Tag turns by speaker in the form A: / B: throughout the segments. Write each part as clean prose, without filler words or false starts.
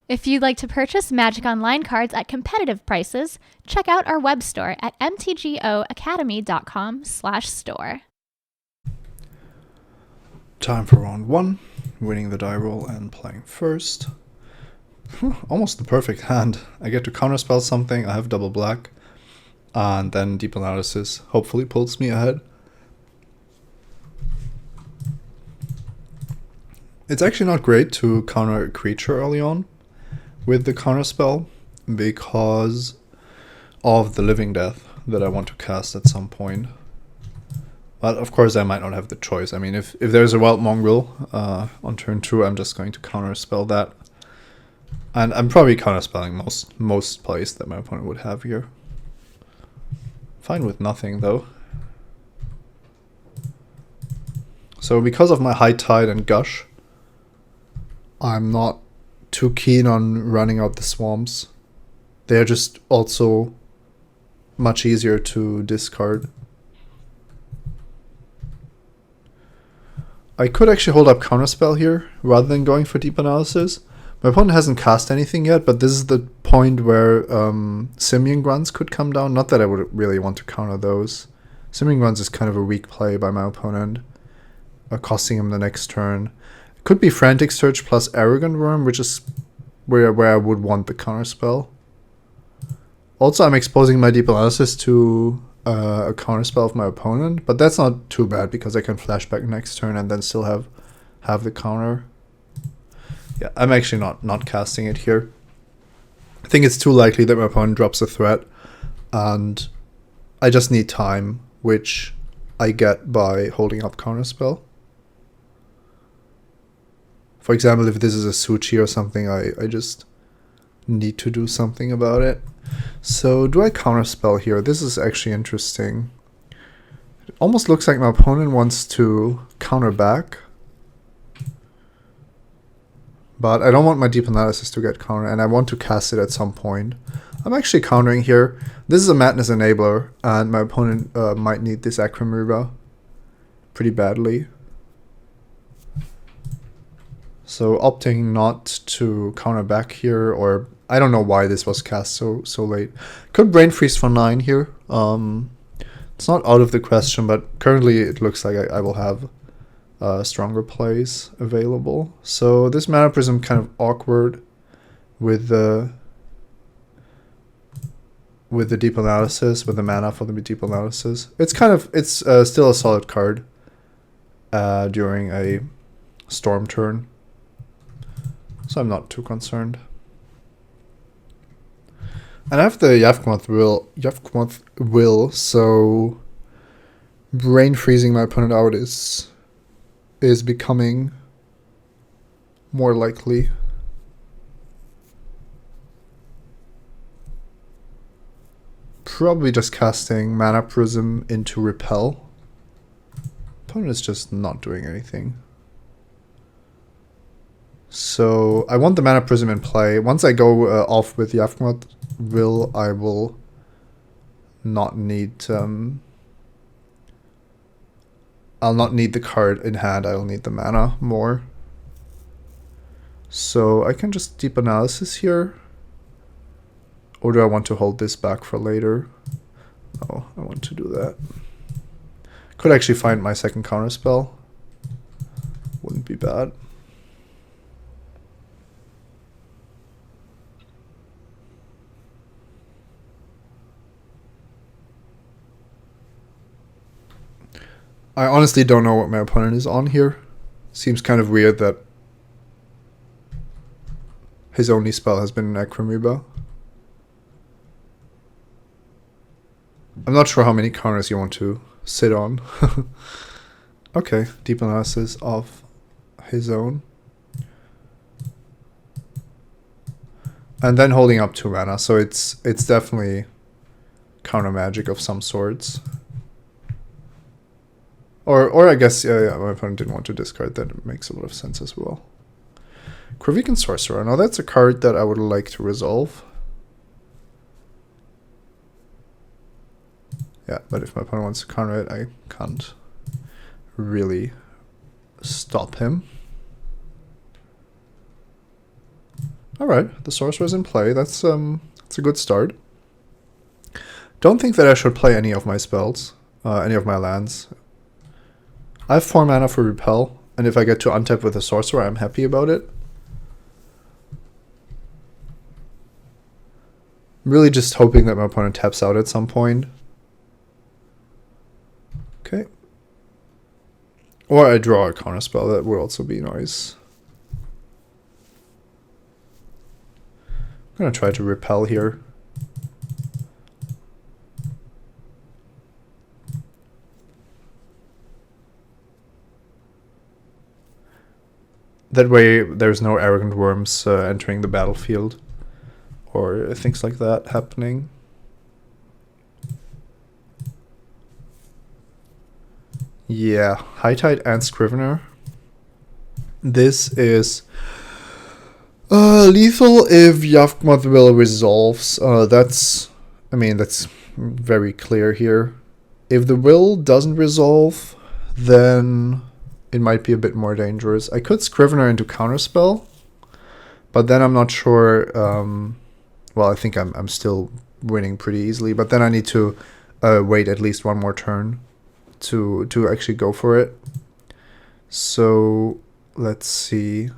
A: If you'd like to purchase Magic Online cards at competitive prices, check out our web store at mtgoacademy.com/store.
B: Time for round 1, winning the die roll and playing first. Almost the perfect hand. I get to counterspell something, I have double black, and then Deep Analysis hopefully pulls me ahead. It's actually not great to counter a creature early on with the counterspell because of the Living Death that I want to cast at some point. But of course I might not have the choice. I mean, if there's a Wild Mongrel on turn 2, I'm just going to counterspell that. And I'm probably counterspelling most plays that my opponent would have here. Fine with nothing though. So because of my High Tide and Gush, I'm not too keen on running out the swamps. They're just also much easier to discard. I could actually hold up Counterspell here rather than going for Deep Analysis. My opponent hasn't cast anything yet, but this is the point where Simian Grunts could come down. Not that I would really want to counter those. Simian Grunts is kind of a weak play by my opponent, costing him the next turn. It could be Frantic Surge plus Arrogant Worm, which is where I would want the counterspell. Also, I'm exposing my Deep Analysis to a counterspell of my opponent, but that's not too bad because I can flashback next turn and then still have the counter. Yeah, I'm actually not casting it here. I think it's too likely that my opponent drops a threat, and I just need time, which I get by holding up counterspell. For example, if this is a Suchi or something, I just need to do something about it. So do I counterspell here? This is actually interesting. It almost looks like my opponent wants to counter back, but I don't want my Deep Analysis to get countered, and I want to cast it at some point. I'm actually countering here. This is a Madness Enabler, and my opponent might need this Acromira pretty badly. So opting not to counter back here, or I don't know why this was cast so late. Could Brain Freeze for 9 here. It's not out of the question, but currently it looks like I will have stronger plays available. So this Mana Prism kind of awkward with the Deep Analysis, with the mana for the Deep Analysis. It's still a solid card during a Storm turn, so I'm not too concerned. And I have the Yavkmoth will, so Brain Freezing my opponent out is becoming more likely. Probably just casting Mana Prism into Repel. Opponent is just not doing anything. So I want the Mana Prism in play. Once I go off with Yavkmoth will, I will not need I'll not need the card in hand, I'll need the mana more. So I can just Deep Analysis here. Or do I want to hold this back for later? No, I want to do that. Could actually find my second counterspell. Wouldn't be bad. I honestly don't know what my opponent is on here. Seems kind of weird that his only spell has been an Acromoeba. I'm not sure how many counters you want to sit on. Okay, Deep Analysis of his own. And then holding up 2 mana, so it's definitely counter magic of some sorts. Or I guess, yeah, my opponent didn't want to discard that. It makes a lot of sense as well. Kravikan Sorcerer. Now that's a card that I would like to resolve. Yeah, but if my opponent wants to counter it, I can't really stop him. Alright, the sorcerer's in play. That's a good start. Don't think that I should play any of my spells, any of my lands. I have 4 mana for Repel, and if I get to untap with a sorcerer, I'm happy about it. I'm really just hoping that my opponent taps out at some point. Okay. Or I draw a counterspell, that would also be nice. I'm gonna try to repel here. That way there's no arrogant worms entering the battlefield or things like that happening. Yeah, High Tide and Scrivener. This is lethal if Yavgmoth will resolves. That's very clear here. If the will doesn't resolve, then it might be a bit more dangerous. I could Scrivener into Counterspell, but then I'm not sure. Well, I think I'm still winning pretty easily, but then I need to wait at least one more turn to actually go for it. So let's see.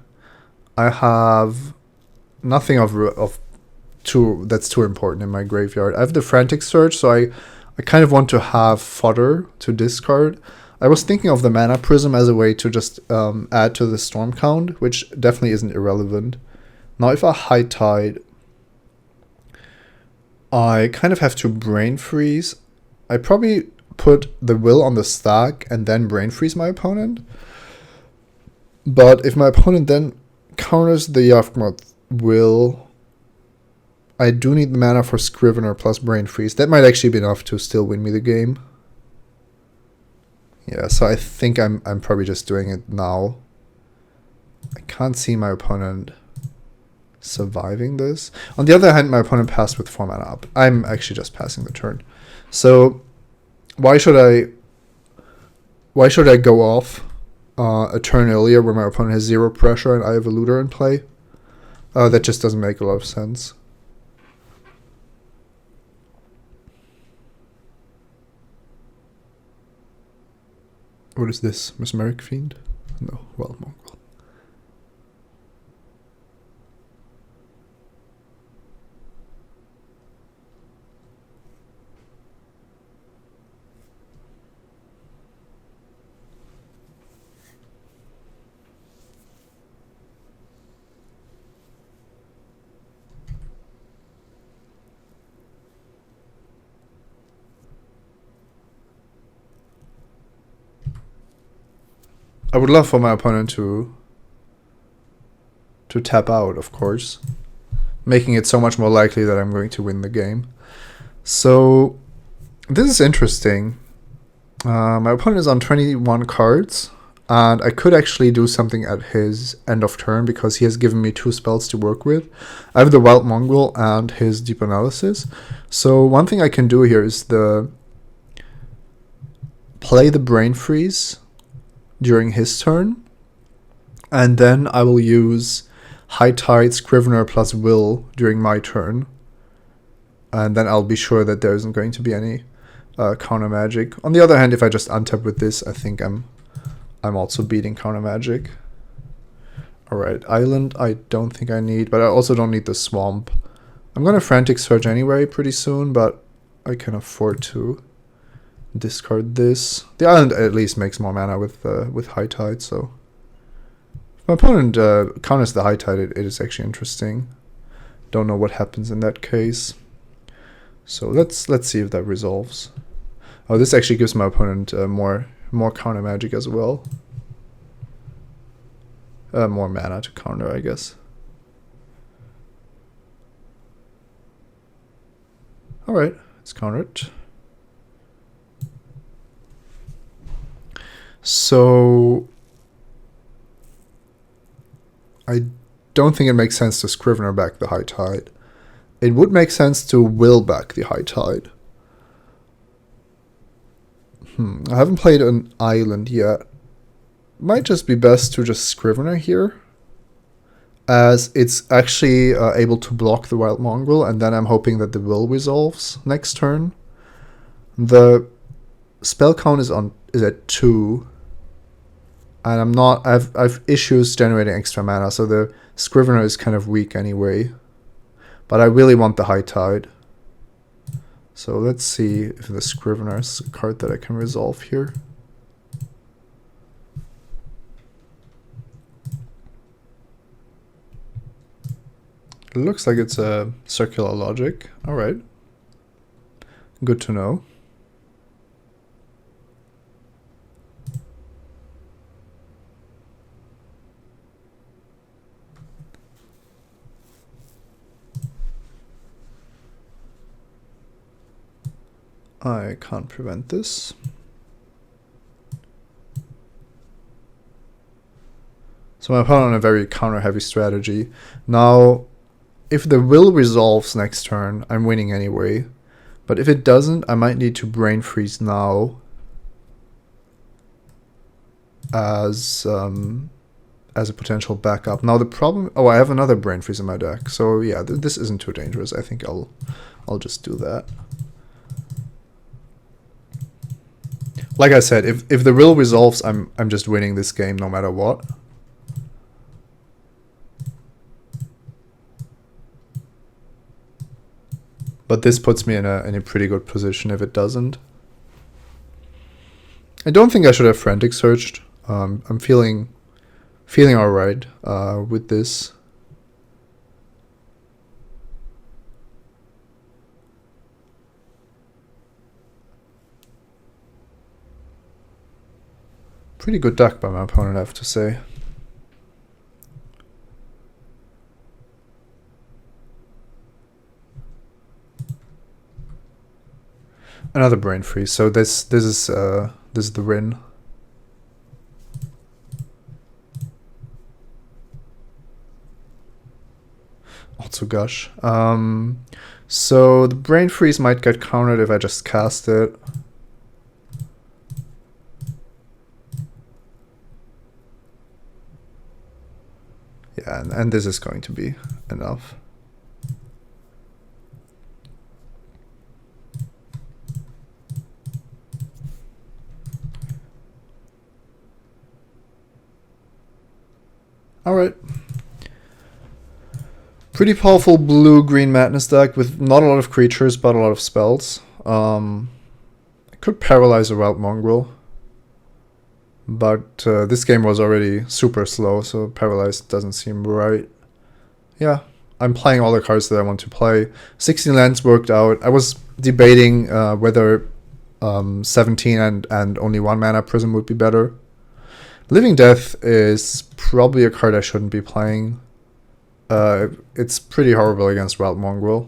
B: I have nothing of too that's too important in my graveyard. I have the Frantic Search, so I kind of want to have fodder to discard. I was thinking of the Mana Prism as a way to just add to the storm count, which definitely isn't irrelevant. Now if I High Tide, I kind of have to Brain Freeze. I probably put the will on the stack and then Brain Freeze my opponent. But if my opponent then counters the Yavgmoth will, I do need the mana for Scrivener plus Brain Freeze. That might actually be enough to still win me the game. Yeah, so I think I'm probably just doing it now. I can't see my opponent surviving this. On the other hand, my opponent passed with 4 mana up. I'm actually just passing the turn. So why should I go off a turn earlier where my opponent has 0 pressure and I have a looter in play? That just doesn't make a lot of sense. What is this? Mesmeric Fiend? No, Wild Mongrel. I would love for my opponent to tap out, of course, making it so much more likely that I'm going to win the game. So this is interesting. My opponent is on 21 cards, and I could actually do something at his end of turn because he has given me 2 spells to work with. I have the Wild Mongrel and his Deep Analysis. So one thing I can do here is play the Brain Freeze during his turn, and then I will use High Tide, Scrivener plus Will during my turn, and then I'll be sure that there isn't going to be any counter magic. On the other hand, if I just untap with this, I think I'm also beating counter magic. Alright, Island I don't think I need, but I also don't need the Swamp. I'm gonna Frantic Search anyway pretty soon, but I can afford to discard this. The island at least makes more mana with High Tide, so if my opponent counters the High Tide, it is actually interesting. Don't know what happens in that case. So let's see if that resolves. Oh, this actually gives my opponent more counter magic as well. More mana to counter, I guess. Alright, let's counter it. So I don't think it makes sense to Scrivener back the High Tide. It would make sense to will back the High Tide. I haven't played an island yet. Might just be best to just Scrivener here as it's actually able to block the Wild Mongrel, and then I'm hoping that the will resolves next turn. The spell count is at 2, and I've issues generating extra mana, so the Scrivener is kind of weak anyway. But I really want the High Tide. So let's see if the Scrivener is a card that I can resolve here. It looks like it's a Circular Logic. Alright. Good to know. I can't prevent this. So my opponent on a very counter-heavy strategy. Now, if the will resolves next turn, I'm winning anyway. But if it doesn't, I might need to Brain Freeze now as a potential backup. Now the problem... Oh, I have another Brain Freeze in my deck. So yeah, this isn't too dangerous. I think I'll just do that. Like I said, if the will resolves, I'm just winning this game no matter what. But this puts me in a pretty good position if it doesn't. I don't think I should have Frantic Searched. I'm feeling alright with this. Pretty good deck by my opponent, I have to say. Another Brain Freeze. So this is the win. Also Gush. So the Brain Freeze might get countered if I just cast it. Yeah, and this is going to be enough. Alright. Pretty powerful blue-green Madness deck with not a lot of creatures, but a lot of spells. I could paralyze a Wild Mongrel. But this game was already super slow, so paralyzed doesn't seem right. Yeah, I'm playing all the cards that I want to play. 16 lands worked out. I was debating whether 17 and only 1 mana Prism would be better. Living Death is probably a card I shouldn't be playing. It's pretty horrible against Wild Mongrel.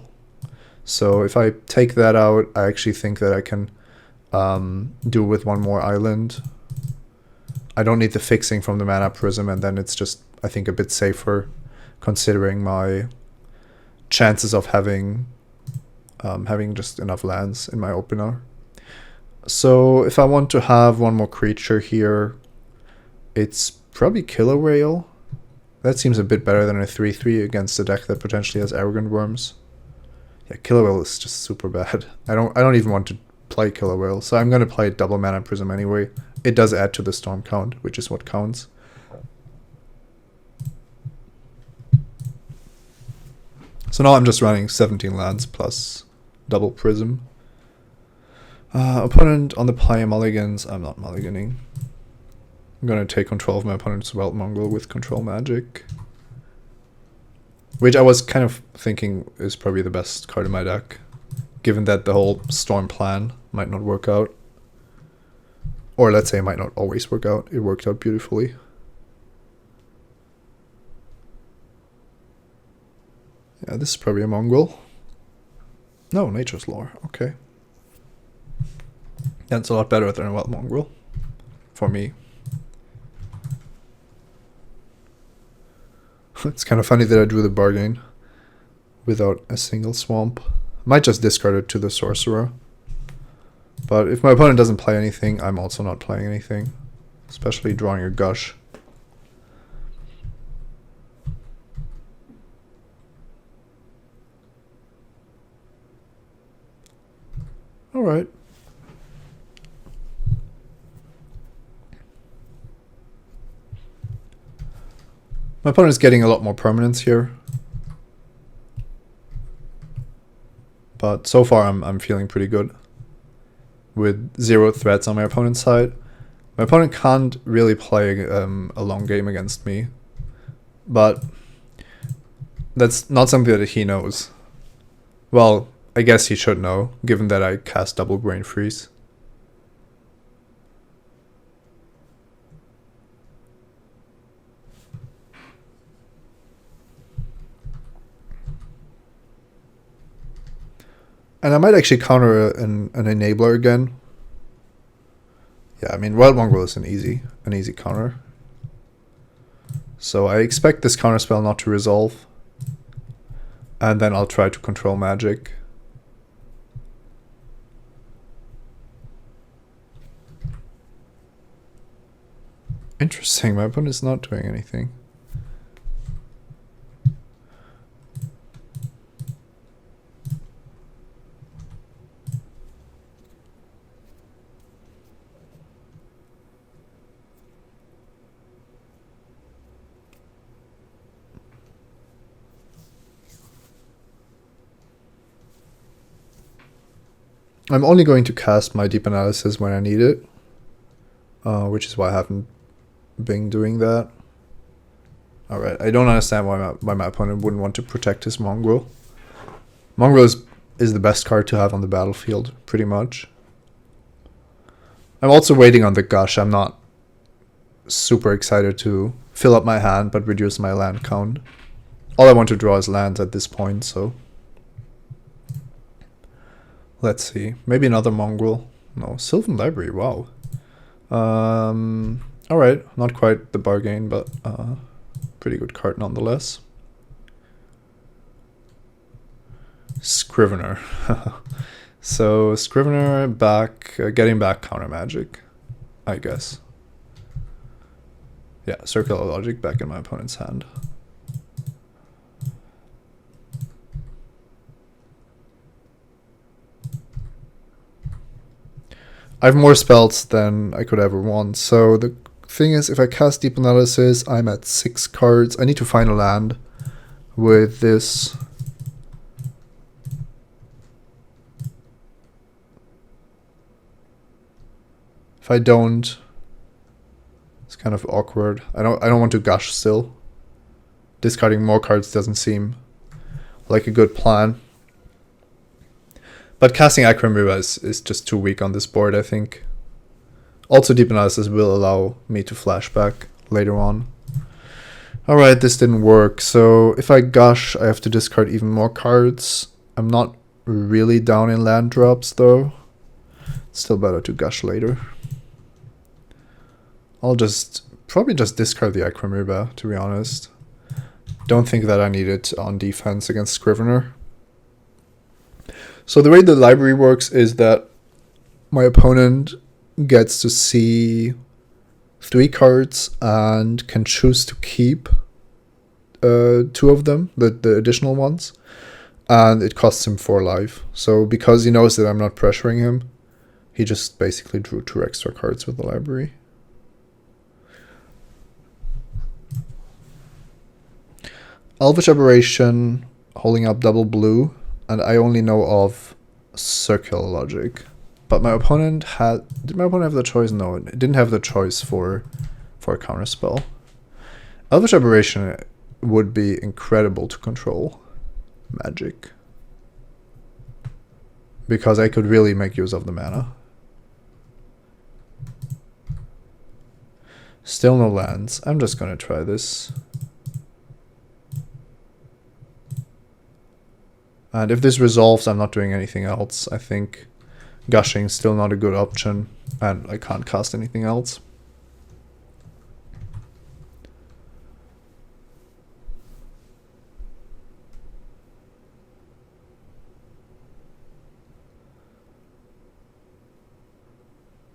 B: So if I take that out, I actually think that I can do with 1 more island. I don't need the fixing from the Mana Prism, and then it's just, I think, a bit safer considering my chances of having just enough lands in my opener. So if I want to have 1 more creature here, it's probably Killer Whale. That seems a bit better than a 3/3 against a deck that potentially has Arrogant Worms. Yeah, Killer Whale is just super bad. I don't even want to play Killer Whale, so I'm gonna play double Mana Prism anyway. It does add to the storm count, which is what counts. So now I'm just running 17 lands plus double Prism. Opponent on the play mulligans. I'm not mulliganing. I'm gonna take control of my opponent's Wild Mongrel with Control Magic. Which I was kind of thinking is probably the best card in my deck, given that the whole Storm plan might not work out. Or let's say it might not always work out. It worked out beautifully. Yeah, this is probably a Mongrel. No, Nature's Lore. Okay. That's a lot better than a Wild Mongrel. For me. It's kind of funny that I drew the bargain without a single swamp. Might just discard it to the Sorcerer. But if my opponent doesn't play anything, I'm also not playing anything. Especially drawing a Gush. Alright. My opponent is getting a lot more permanents here. But so far I'm feeling pretty good. With 0 threats on my opponent's side. My opponent can't really play a long game against me. But that's not something that he knows. Well, I guess he should know, given that I cast double Brain Freeze. And I might actually counter an enabler again. Yeah, I mean, Wild Mongrel is an easy counter. So I expect this counter spell not to resolve. And then I'll try to control magic. Interesting, my opponent is not doing anything. I'm only going to cast my Deep Analysis when I need it, which is why I haven't been doing that. Alright, I don't understand why my opponent wouldn't want to protect his Mongrel. Mongrel is the best card to have on the battlefield, pretty much. I'm also waiting on the Gush. I'm not super excited to fill up my hand, but reduce my land count. All I want to draw is lands at this point, so... Let's see. Maybe another Mongrel. No, Sylvan Library, wow. Alright, not quite the bargain, but pretty good card nonetheless. Scrivener. So, Scrivener back, getting back counter magic, I guess. Yeah, Circular Logic back in my opponent's hand. I have more spells than I could ever want, so the thing is, if I cast Deep Analysis, I'm at 6 cards. I need to find a land with this. If I don't, it's kind of awkward. I don't want to Gush still. Discarding more cards doesn't seem like a good plan. But casting Akramura is just too weak on this board, I think. Also, Deep Analysis will allow me to flashback later on. Alright, this didn't work. So if I Gush, I have to discard even more cards. I'm not really down in land drops, though. Still better to Gush later. I'll probably just discard the Akramura, to be honest. Don't think that I need it on defense against Scrivener. So the way the library works is that my opponent gets to see 3 cards and can choose to keep 2 of them, the additional ones, and it costs him 4 life. So because he knows that I'm not pressuring him, he just basically drew 2 extra cards with the library. Elvish Aberration, holding up double blue. And I only know of Circular Logic. But my opponent had... Did my opponent have the choice? No, it didn't have the choice for a counterspell. Elvish Aberration would be incredible to control magic. Because I could really make use of the mana. Still no lands. I'm just gonna try this. And if this resolves, I'm not doing anything else. I think Gushing is still not a good option, and I can't cast anything else.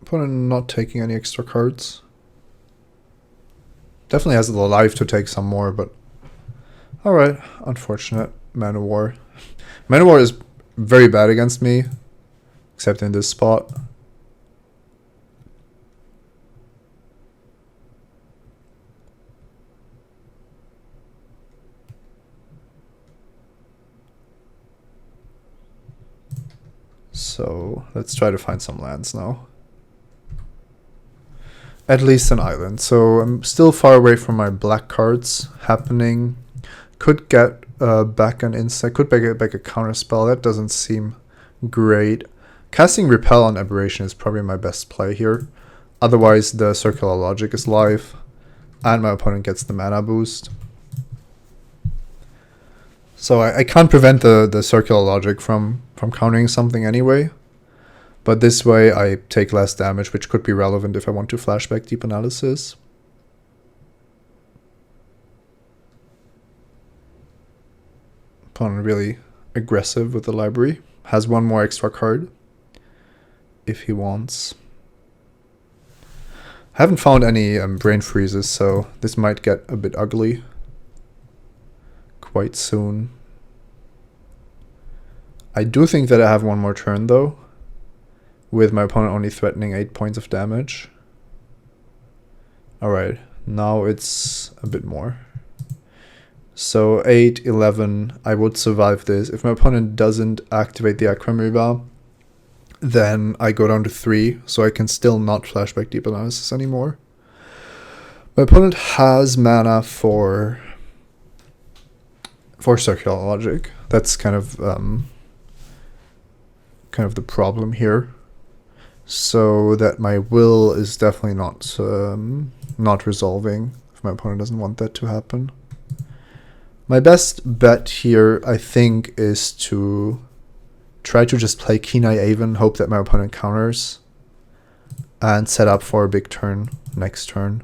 B: Opponent not taking any extra cards. Definitely has the life to take some more, but... Alright, unfortunate. Man of War. Man of War is very bad against me. except in this spot. So let's try to find some lands now. At least an island. So I'm still far away from my black cards happening. Could get back an insect. Could get back a counter spell. That doesn't seem great. Casting Repel on Aberration is probably my best play here. Otherwise, the Circular Logic is live, and my opponent gets the mana boost. So I can't prevent the Circular Logic from countering something anyway. But this way I take less damage, which could be relevant if I want to flashback Deep Analysis. Opponent really aggressive with the library. Has one more extra card if he wants. I haven't found any brain freezes, so this might get a bit ugly quite soon. I do think that I have one more turn though, with my opponent only threatening 8 points of damage. Alright, now it's a bit more. So 8, 11, I would survive this. If my opponent doesn't activate the Aquamarine, then I go down to 3, so I can still not flashback Deep Analysis anymore. My opponent has mana for Circular Logic. That's kind of the problem here. So that my will is definitely not resolving if my opponent doesn't want that to happen. My best bet here, I think, is to try to just play Kenai Aven, hope that my opponent counters, and set up for a big turn next turn.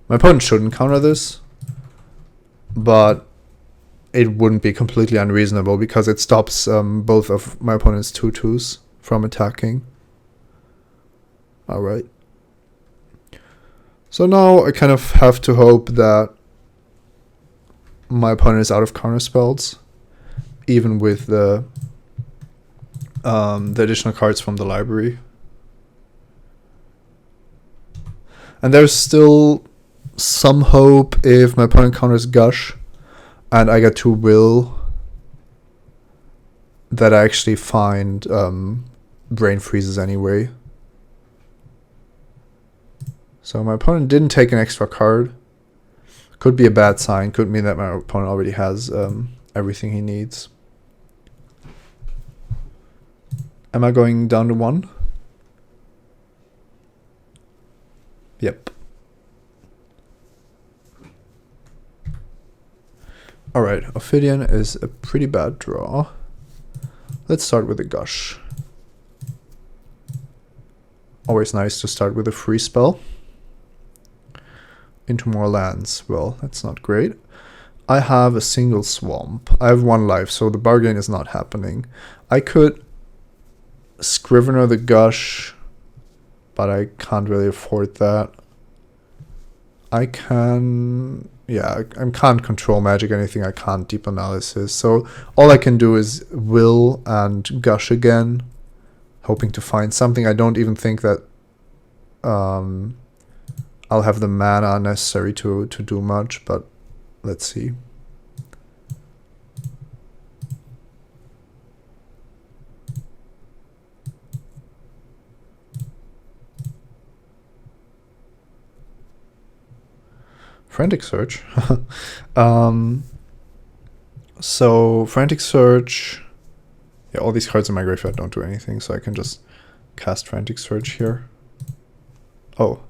B: My opponent shouldn't counter this, but it wouldn't be completely unreasonable because it stops both of my opponent's 2/2s from attacking. Alright. So now I kind of have to hope that my opponent is out of counter spells, even with the additional cards from the library. And there's still some hope if my opponent counters Gush and I get to will that I actually find brain freezes anyway. So my opponent didn't take an extra card. Could be a bad sign. Could mean that my opponent already has everything he needs. Am I going down to 1? Yep. Alright, Ophidian is a pretty bad draw. Let's start with a Gush. Always nice to start with a free spell. Into more lands. Well, that's not great. I have a single swamp. I have 1 life, so the bargain is not happening. I could Scrivener the Gush, but I can't really afford that. I can... yeah, I can't control magic anything. I can't Deep Analysis. So all I can do is will and Gush again, hoping to find something. I don't even think that I'll have the mana necessary to do much, but let's see. Frantic Search. So Frantic Search. Yeah, all these cards in my graveyard don't do anything, so I can just cast Frantic Search here. Oh.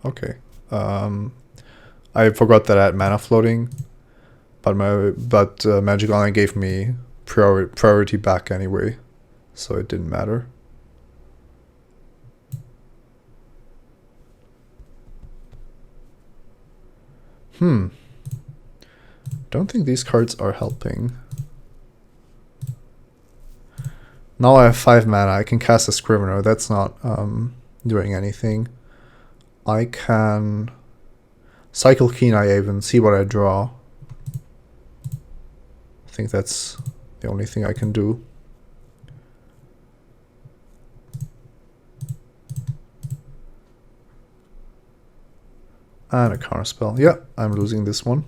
B: Okay. I forgot that I had mana floating, but Magic Online gave me priority back anyway, so it didn't matter. Don't think these cards are helping. Now I have 5 mana. I can cast a Scrivener. That's not doing anything. I can cycle Kenai Aven, see what I draw. think that's the only thing I can do. And a counterspell. Yeah, I'm losing this one.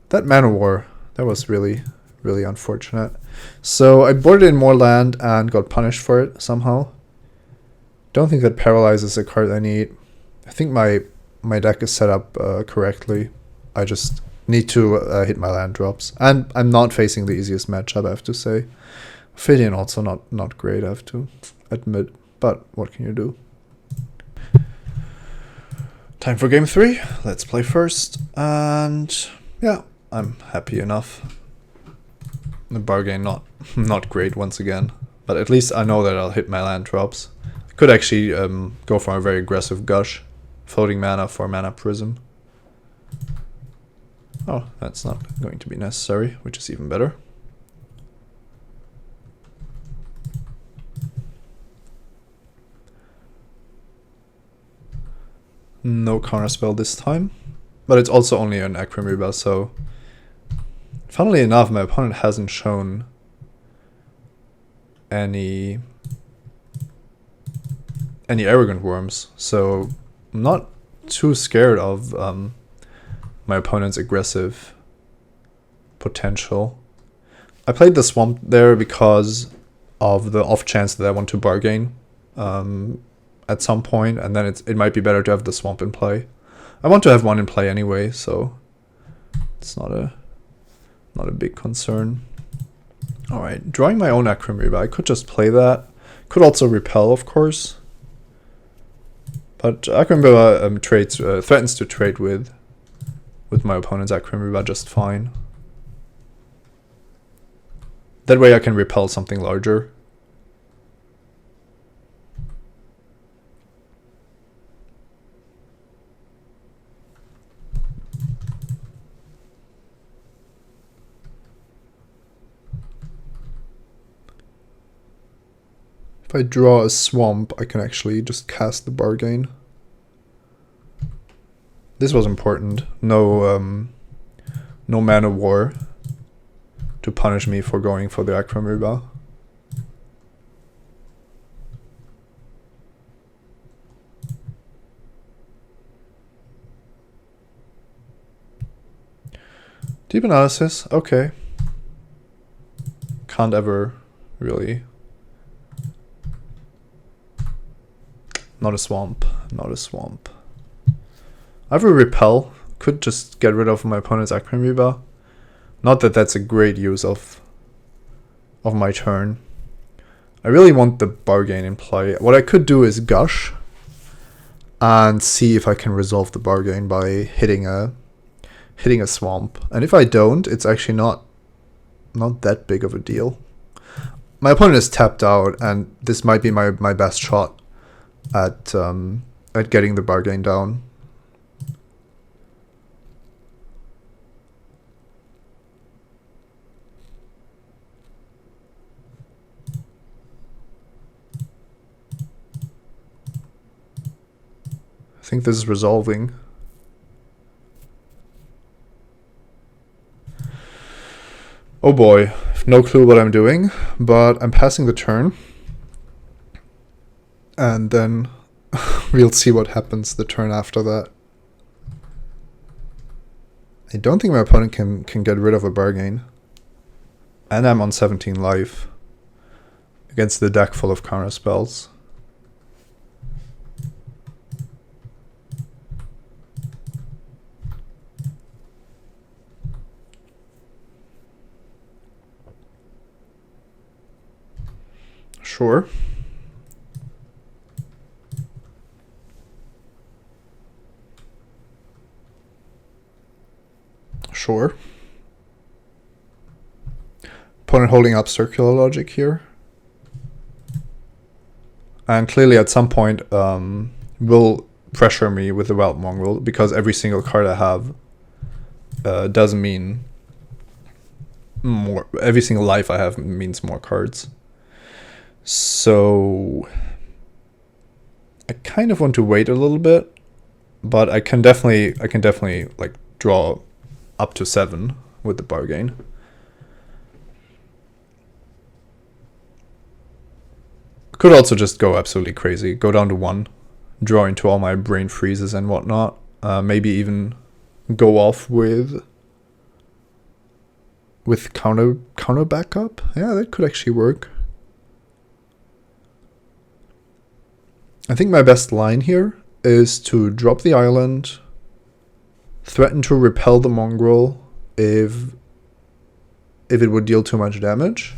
B: That Mana War, that was really, really unfortunate. So I boarded in more land and got punished for it somehow. Don't think that paralyzes a card I need. I think my deck is set up correctly. I just need to hit my land drops. And I'm not facing the easiest matchup, I have to say. Ophidian also not great, I have to admit. But what can you do? Time for game 3. Let's play first. And yeah, I'm happy enough. The bargain not great once again. But at least I know that I'll hit my land drops. I could actually go for a very aggressive gush. Floating mana for Mana Prism. Oh, that's not going to be necessary, which is even better. No counterspell this time, but it's also only an Akramriba, so funnily enough, my opponent hasn't shown any Arrogant Worms, so I'm not too scared of my opponent's aggressive potential. I played the Swamp there because of the off chance that I want to bargain at some point, and then it might be better to have the Swamp in play. I want to have one in play anyway, so it's not a big concern. Alright, drawing my own Akramriba. I could just play that. Could also repel, of course. But Akramriba threatens to trade with my opponent's Akramriba just fine. That way I can repel something larger. If I draw a Swamp, I can actually just cast the Bargain. This was important. No Mana War to punish me for going for the Akramriba. Deep Analysis, okay. Can't ever really. Not a Swamp, not a Swamp. I have a Repel. Could just get rid of my opponent's Akramriba. Not that that's a great use of my turn. I really want the Bargain in play. What I could do is Gush and see if I can resolve the Bargain by hitting a Swamp. And if I don't, it's actually not that big of a deal. My opponent is tapped out, and this might be my best shot at getting the Bargain down. I think this is resolving. Oh boy, I have no clue what I'm doing, but I'm passing the turn. And then we'll see what happens the turn after that. I don't think my opponent can get rid of a Bargain. And I'm on 17 life against the deck full of counter spells. Sure. Sure. Opponent holding up circular logic here. And clearly at some point will pressure me with the Wild Mongrel, because every single card I have doesn't mean more. Every single life I have means more cards. So I kind of want to wait a little bit, but I can definitely like draw up to 7 with the Bargain. Could also just go absolutely crazy. Go down to 1. Draw into all my brain freezes and whatnot. Maybe even go off with counter backup. Yeah, that could actually work. I think my best line here is to drop the island, threaten to repel the mongrel if it would deal too much damage,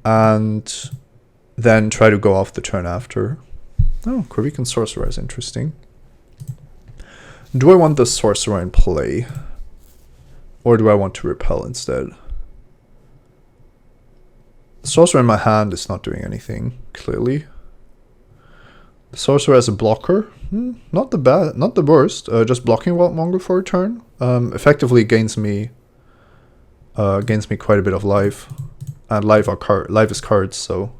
B: and then try to go off the turn after. Oh, Kravikan Sorcerer is interesting. Do I want the Sorcerer in play? Or do I want to repel instead? The Sorcerer in my hand is not doing anything, clearly. The Sorcerer as a blocker, not the worst. Just blocking Wild Mongrel for a turn. Effectively gains me quite a bit of life. And life is cards, so.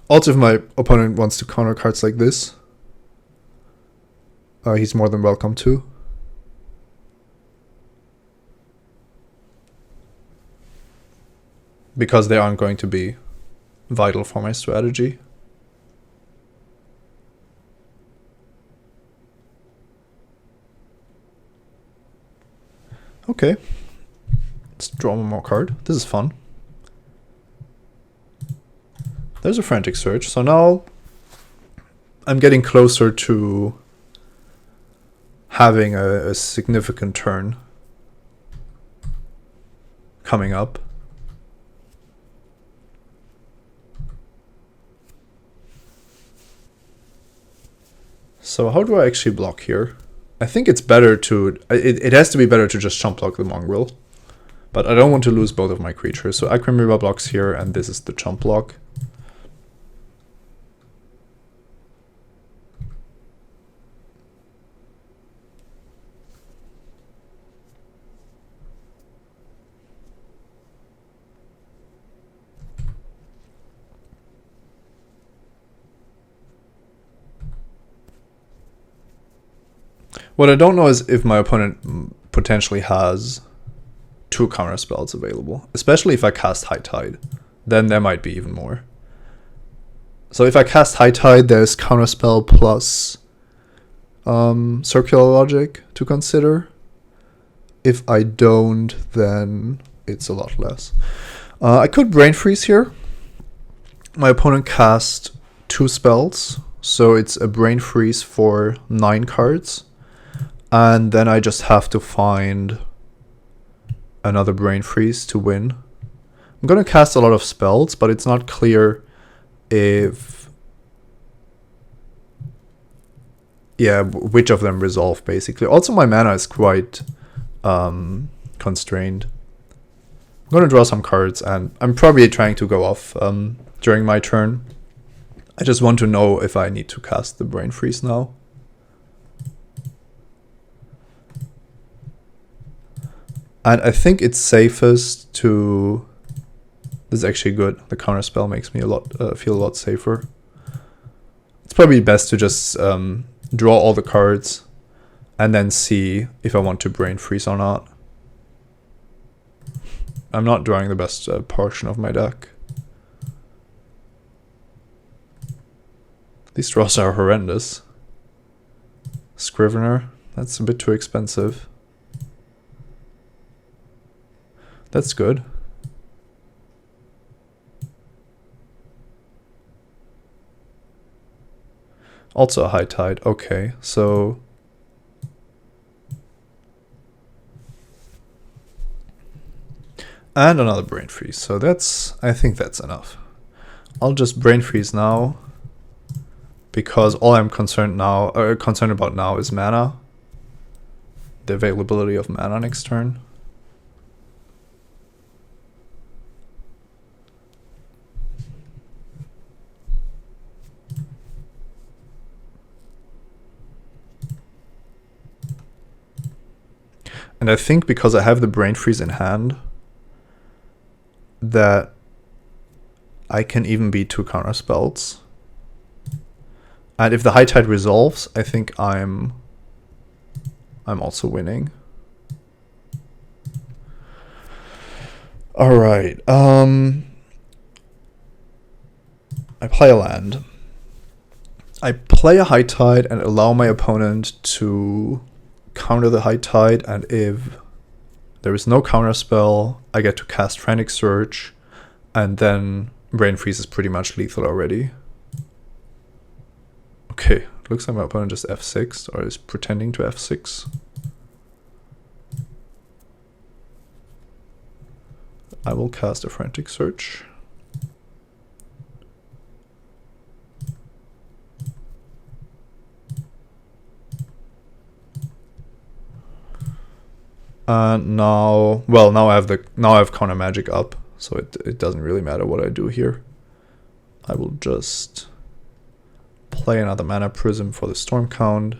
B: Also, if my opponent wants to counter cards like this, he's more than welcome to. Because they aren't going to be vital for my strategy. Okay. Let's draw one more card. This is fun. There's a Frantic Surge. So now I'm getting closer to having a significant turn coming up. So how do I actually block here? I think it's better to... It has to be better to just chump block the mongrel. But I don't want to lose both of my creatures. So Akram Riva blocks here, and this is the chump block. What I don't know is if my opponent potentially has 2 counter spells available, especially if I cast High Tide. Then there might be even more. So if I cast High Tide, there's counter spell plus Circular Logic to consider. If I don't, then it's a lot less. I could Brain Freeze here. My opponent cast 2 spells, so it's a Brain Freeze for 9 cards. And then I just have to find another Brain Freeze to win. I'm going to cast a lot of spells, but it's not clear if... yeah, which of them resolve, basically. Also, my mana is quite constrained. I'm going to draw some cards, and I'm probably trying to go off during my turn. I just want to know if I need to cast the Brain Freeze now. And I think it's safest to... This is actually good. The counter spell makes me feel a lot safer. It's probably best to just draw all the cards and then see if I want to Brain Freeze or not. I'm not drawing the best portion of my deck. These draws are horrendous. Scrivener, that's a bit too expensive. That's good. Also a High Tide. Okay, so... and another Brain Freeze. So that's... I think that's enough. I'll just Brain Freeze now, because all I'm concerned about now is mana. The availability of mana next turn. And I think because I have the Brain Freeze in hand, that I can even beat 2 counter spells. And if the High Tide resolves, I think I'm also winning. All right. I play a land. I play a High Tide and allow my opponent to counter the High Tide, and if there is no counter spell, I get to cast Frantic Surge, and then Brain Freeze is pretty much lethal already. Okay, looks like my opponent just F6, or is pretending to F6. I will cast a Frantic Surge. And now, well, now I have counter magic up, so it doesn't really matter what I do here. I will just play another mana prism for the storm count,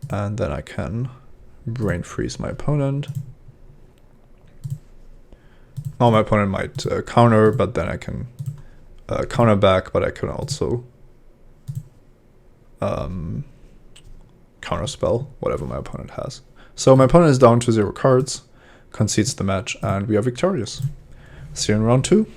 B: and then I can brain freeze my opponent. Now my opponent might counter, but then I can counter back, but I can also counter spell whatever my opponent has. So my opponent is down to 0 cards, concedes the match, and we are victorious. See you in round 2.